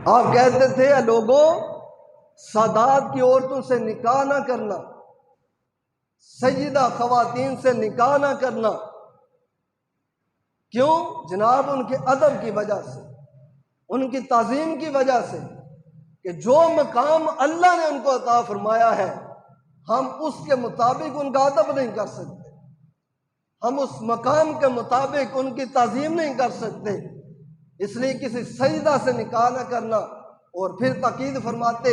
آپ کہتے تھے اے لوگوں سادات کی عورتوں سے نکاح نہ کرنا، سیدہ خواتین سے نکاح نہ کرنا۔ کیوں؟ جناب ان کے ادب کی وجہ سے، ان کی تعظیم کی وجہ سے، کہ جو مقام اللہ نے ان کو عطا فرمایا ہے ہم اس کے مطابق ان کا ادب نہیں کر سکتے، ہم اس مقام کے مطابق ان کی تعظیم نہیں کر سکتے، اس لیے کسی سجدہ سے نکاح نہ کرنا۔ اور پھر تاکید فرماتے،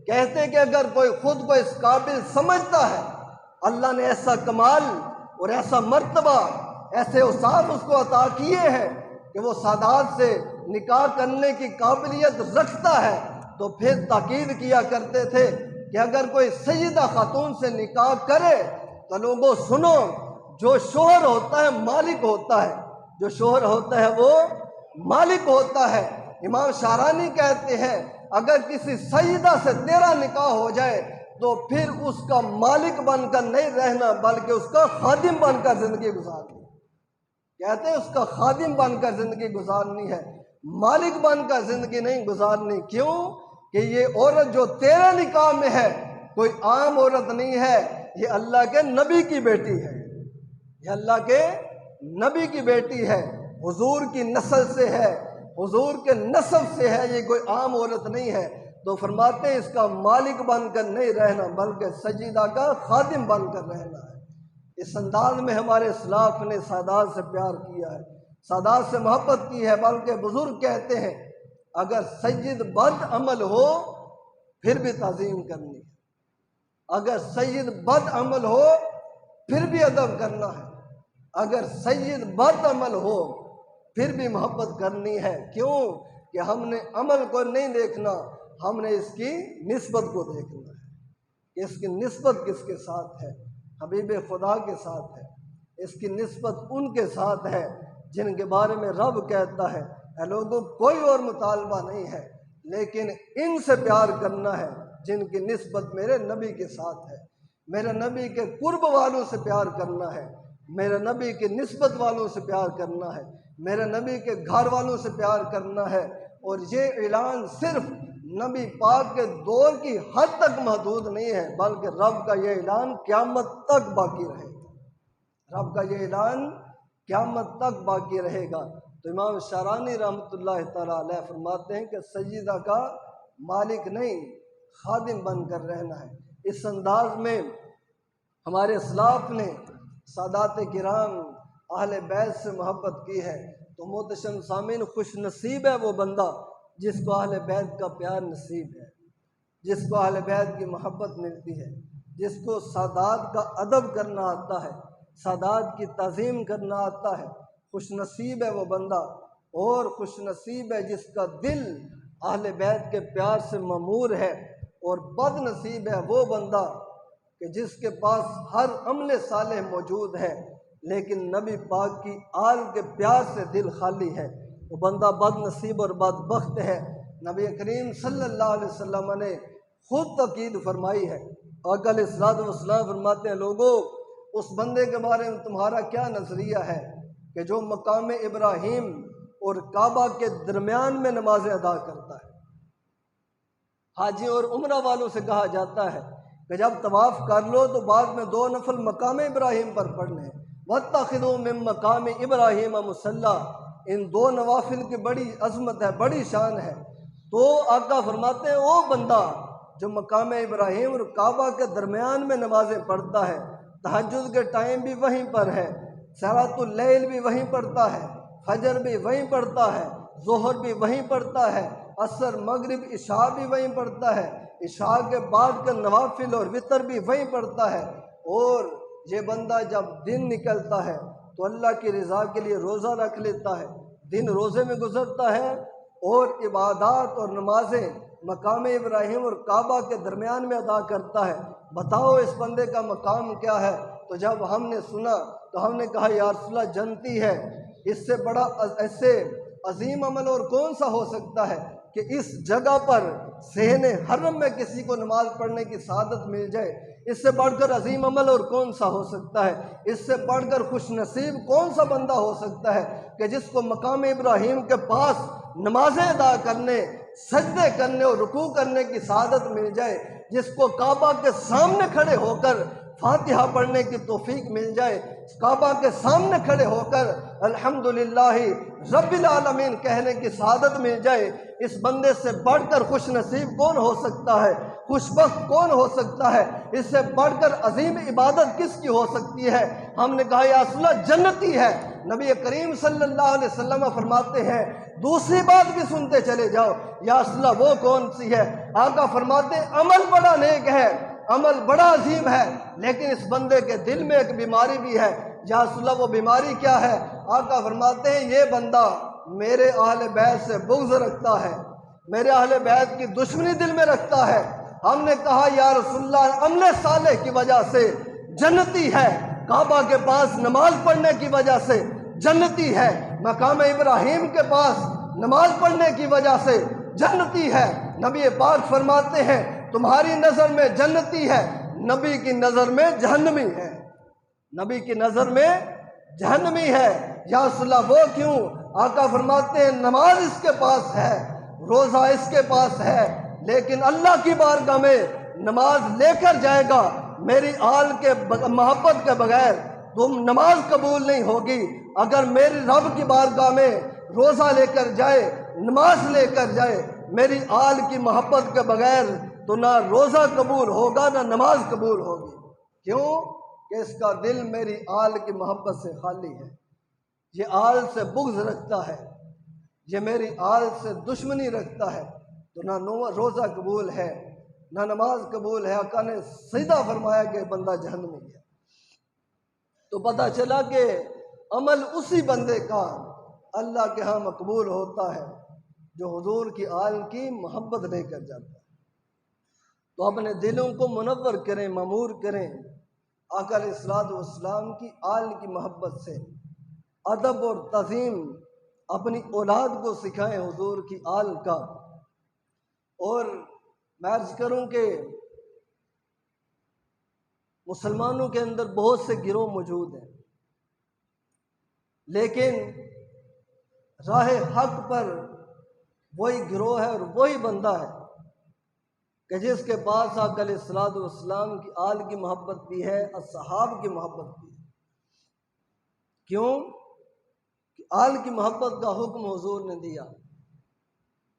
کہتے کہ اگر کوئی خود کو اس قابل سمجھتا ہے، اللہ نے ایسا کمال اور ایسا مرتبہ، ایسے اوصاف اس کو عطا کیے ہیں کہ وہ سادات سے نکاح کرنے کی قابلیت رکھتا ہے، تو پھر تاکید کیا کرتے تھے کہ اگر کوئی سیدہ خاتون سے نکاح کرے تو لوگوں سنو، جو شوہر ہوتا ہے مالک ہوتا ہے، جو شوہر ہوتا ہے وہ مالک ہوتا ہے۔ امام شارانی کہتے ہیں اگر کسی سیدہ سے تیرا نکاح ہو جائے تو پھر اس کا مالک بن کر نہیں رہنا بلکہ اس کا خادم بن کر زندگی گزارنی۔ کہتے ہیں اس کا خادم بن کر زندگی گزارنی ہے، مالک بن کر زندگی نہیں گزارنی۔ کیوں؟ کہ یہ عورت جو تیرے نکاح میں ہے کوئی عام عورت نہیں ہے، یہ اللہ کے نبی کی بیٹی ہے، یہ اللہ کے نبی کی بیٹی ہے، حضور کی نسل سے ہے، حضور کے نسب سے ہے، یہ کوئی عام عورت نہیں ہے۔ تو فرماتے ہیں اس کا مالک بن کر نہیں رہنا بلکہ سجیدہ کا خادم بن کر رہنا ہے۔ اس انداز میں ہمارے اسلاف نے سادات سے پیار کیا ہے، سادات سے محبت کی ہے، بلکہ بزرگ کہتے ہیں اگر سید بد عمل ہو پھر بھی تعظیم کرنی ہے، اگر سید بد عمل ہو پھر بھی ادب کرنا ہے، اگر سید بد عمل ہو پھر بھی محبت کرنی ہے۔ کیوں؟ کہ ہم نے عمل کو نہیں دیکھنا، ہم نے اس کی نسبت کو دیکھنا ہے کہ اس کی نسبت کس کے ساتھ ہے، حبیب خدا کے ساتھ ہے، اس کی نسبت ان کے ساتھ ہے جن کے بارے میں رب کہتا ہے اے لوگوں کوئی اور مطالبہ نہیں ہے لیکن ان سے پیار کرنا ہے جن کی نسبت میرے نبی کے ساتھ ہے، میرے نبی کے قرب والوں سے پیار کرنا ہے، میرے نبی کے نسبت والوں سے پیار کرنا ہے، میرے نبی کے گھر والوں سے پیار کرنا ہے۔ اور یہ اعلان صرف نبی پاک کے دور کی حد تک محدود نہیں ہے بلکہ رب کا یہ اعلان قیامت تک باقی رہے گا، رب کا یہ اعلان قیامت تک باقی رہے گا۔ تو امام شارانی رحمۃ اللہ تعالیٰ علیہ فرماتے ہیں کہ سجدہ کا مالک نہیں خادم بن کر رہنا ہے۔ اس انداز میں ہمارے اسلاف نے سادات کرام اہل بیت سے محبت کی ہے۔ تو محتشم سامعین خوش نصیب ہے وہ بندہ جس کو اہل بیت کا پیار نصیب ہے، جس کو اہل بیت کی محبت ملتی ہے، جس کو سادات کا ادب کرنا آتا ہے، سادات کی تعظیم کرنا آتا ہے۔ خوش نصیب ہے وہ بندہ، اور خوش نصیب ہے جس کا دل اہل بیت کے پیار سے معمور ہے، اور بد نصیب ہے وہ بندہ کہ جس کے پاس ہر عمل صالح موجود ہے لیکن نبی پاک کی آل کے پیار سے دل خالی ہے، وہ بندہ بد نصیب اور بدبخت ہے۔ نبی کریم صلی اللہ علیہ وسلم نے خود تاکید فرمائی ہے، آقا علیہ الصلوۃ والسلام فرماتے ہیں لوگوں اس بندے کے بارے میں تمہارا کیا نظریہ ہے کہ جو مقام ابراہیم اور کعبہ کے درمیان میں نمازیں ادا کرتا ہے۔ حاجی اور عمرہ والوں سے کہا جاتا ہے کہ جب طواف کر لو تو بعد میں 2 نفل مقام ابراہیم پر پڑھنے ہیں، وَاتَّخِذُوا مِن مَّقَامِ إِبْرَاهِيمَ مُصَلًّى، ان 2 نوافل کی بڑی عظمت ہے، بڑی شان ہے۔ تو آقا فرماتے ہیں وہ بندہ جو مقام ابراہیم اور کعبہ کے درمیان میں نمازیں پڑھتا ہے، تہجد کے ٹائم بھی وہیں پر ہے، صلاۃ اللیل بھی وہیں پڑھتا ہے، فجر بھی وہیں پڑھتا ہے، ظہر بھی وہیں پڑھتا ہے، عصر مغرب عشاء بھی وہیں پڑھتا ہے، عشاء کے بعد کا نوافل اور وتر بھی وہیں پڑھتا ہے۔ اور یہ بندہ جب دن نکلتا ہے تو اللہ کی رضا کے لیے روزہ رکھ لیتا ہے، دن روزے میں گزرتا ہے اور عبادات اور نمازیں مقام ابراہیم اور کعبہ کے درمیان میں ادا کرتا ہے۔ بتاؤ اس بندے کا مقام کیا ہے؟ تو جب ہم نے سنا تو ہم نے کہا یا رسول اللہ جنتی ہے، اس سے بڑا ایسے عظیم عمل اور کون سا ہو سکتا ہے کہ اس جگہ پر صحن حرم میں کسی کو نماز پڑھنے کی سعادت مل جائے، اس سے بڑھ کر عظیم عمل اور کون سا ہو سکتا ہے، اس سے بڑھ کر خوش نصیب کون سا بندہ ہو سکتا ہے کہ جس کو مقام ابراہیم کے پاس نمازیں ادا کرنے سجدے کرنے اور رکوع کرنے کی سعادت مل جائے، جس کو کعبہ کے سامنے کھڑے ہو کر فاتحہ پڑھنے کی توفیق مل جائے، کعبہ کے سامنے کھڑے ہو کر الحمدللہ رب العالمین کہنے کی سعادت مل جائے، اس بندے سے بڑھ کر خوش نصیب کون ہو سکتا ہے، خوش بخت کون ہو سکتا ہے، اس سے بڑھ کر عظیم عبادت کس کی ہو سکتی ہے؟ ہم نے کہا یا رسول اللہ جنتی ہے۔ نبی کریم صلی اللہ علیہ وسلم فرماتے ہیں دوسری بات بھی سنتے چلے جاؤ، یا رسول اللہ وہ کون سی ہے؟ آقا فرماتے ہیں عمل بڑا نیک ہے، عمل بڑا عظیم ہے، لیکن اس بندے کے دل میں ایک بیماری بھی ہے۔ یا رسول اللہ وہ بیماری کیا ہے؟ آقا فرماتے ہیں یہ بندہ میرے اہل بیت سے بغض رکھتا ہے، میرے اہل بیت کی دشمنی دل میں رکھتا ہے۔ ہم نے کہا یا رسول اللہ عمل صالح کی وجہ سے جنتی ہے، کعبہ کے پاس نماز پڑھنے کی وجہ سے جنتی ہے، مقام ابراہیم کے پاس نماز پڑھنے کی وجہ سے جنتی ہے۔ نبی پاک فرماتے ہیں تمہاری نظر میں جنتی ہے، نبی کی نظر میں جہنمی ہے، نبی کی نظر میں جہنمی ہے۔ یا رسول اللہ وہ کیوں؟ آقا فرماتے ہیں نماز اس کے پاس ہے، روزہ اس کے پاس ہے، لیکن اللہ کی بارگاہ میں نماز لے کر جائے گا، میری آل کے محبت کے بغیر تم نماز قبول نہیں ہوگی۔ اگر میری رب کی بارگاہ میں روزہ لے کر جائے، نماز لے کر جائے، میری آل کی محبت کے بغیر تو نہ روزہ قبول ہوگا نہ نماز قبول ہوگی۔ کیوں؟ کہ اس کا دل میری آل کی محبت سے خالی ہے، یہ آل سے بغض رکھتا ہے، یہ میری آل سے دشمنی رکھتا ہے، تو نہ روزہ قبول ہے نہ نماز قبول ہے۔ آقا نے سیدھا فرمایا کہ بندہ جہنمی ہے۔ تو پتہ چلا کہ عمل اسی بندے کا اللہ کے ہاں مقبول ہوتا ہے جو حضور کی آل کی محبت لے کر جاتا ہے۔ تو اپنے دلوں کو منور کریں، معمور کریں آقا علیہ الصلوۃ والسلام کی آل کی محبت سے، ادب اور تعظیم اپنی اولاد کو سکھائیں حضور کی آل کا۔ اور میں عرض کروں کہ مسلمانوں کے اندر بہت سے گروہ موجود ہیں، لیکن راہ حق پر وہی گروہ ہے اور وہی بندہ ہے کہ جس کے پاس آقا علیہ الصلوۃ والسلام کی آل کی محبت بھی ہے، اصحاب کی محبت بھی ہے۔ کیوں؟ کہ آل کی محبت کا حکم حضور نے دیا،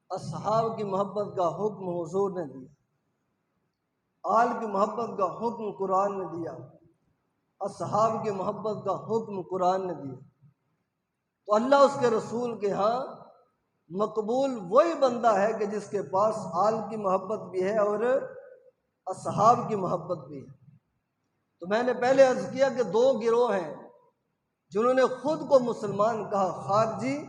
اصحاب کی محبت کا حکم حضور نے دیا، آل کی محبت کا حکم قرآن نے دیا، اصحاب کی محبت کا حکم قرآن نے دیا۔ تو اللہ اس کے رسول کے ہاں مقبول وہی بندہ ہے کہ جس کے پاس آل کی محبت بھی ہے اور اصحاب کی محبت بھی ہے۔ تو میں نے پہلے عرض کیا کہ دو گروہ ہیں جنہوں نے خود کو مسلمان کہا، خارجی